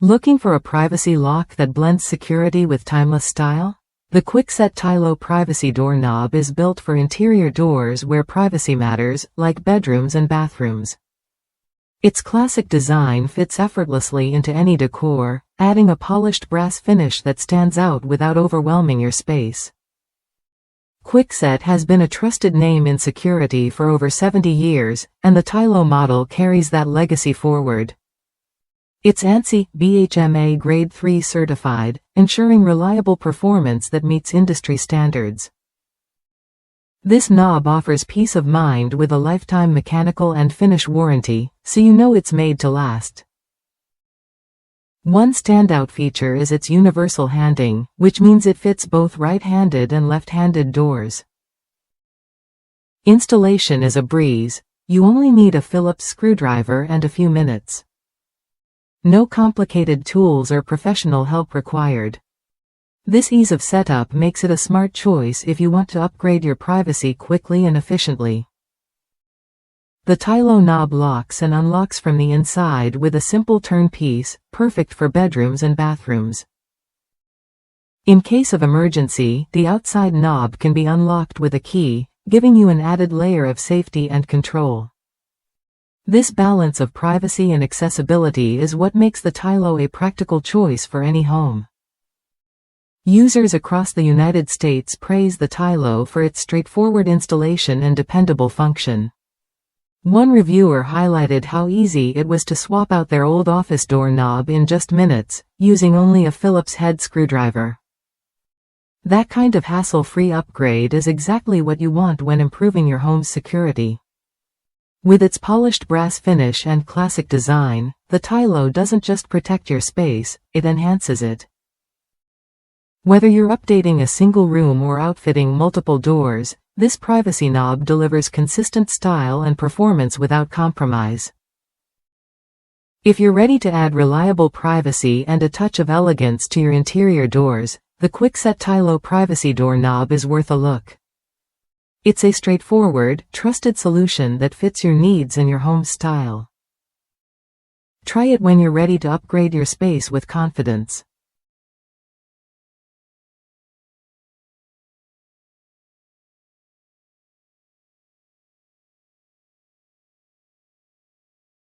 Looking for a privacy lock that blends security with timeless style? The Kwikset Tylo privacy door knob is built for interior doors where privacy matters, like bedrooms and bathrooms. Its classic design fits effortlessly into any decor, adding a polished brass finish that stands out without overwhelming your space. Kwikset has been a trusted name in security for over 70 years, and the Tylo model carries that legacy forward. It's ANSI, BHMA Grade 3 certified, ensuring reliable performance that meets industry standards. This knob offers peace of mind with a lifetime mechanical and finish warranty, so you know it's made to last. One standout feature is its universal handing, which means it fits both right-handed and left-handed doors. Installation is a breeze. You only need a Phillips screwdriver and a few minutes. No complicated tools or professional help required. This ease of setup makes it a smart choice if you want to upgrade your privacy quickly and efficiently. The Tylo knob locks and unlocks from the inside with a simple turn piece, perfect for bedrooms and bathrooms. In case of emergency, the outside knob can be unlocked with a key, giving you an added layer of safety and control. This balance of privacy and accessibility is what makes the Tylo a practical choice for any home. Users across the United States praise the Tylo for its straightforward installation and dependable function. One reviewer highlighted how easy it was to swap out their old office door knob in just minutes, using only a Phillips head screwdriver. That kind of hassle-free upgrade is exactly what you want when improving your home's security. With its polished brass finish and classic design, the Tylo doesn't just protect your space, it enhances it. Whether you're updating a single room or outfitting multiple doors, this privacy knob delivers consistent style and performance without compromise. If you're ready to add reliable privacy and a touch of elegance to your interior doors, the Kwikset Tylo privacy door knob is worth a look. It's a straightforward, trusted solution that fits your needs and your home style. Try it when you're ready to upgrade your space with confidence.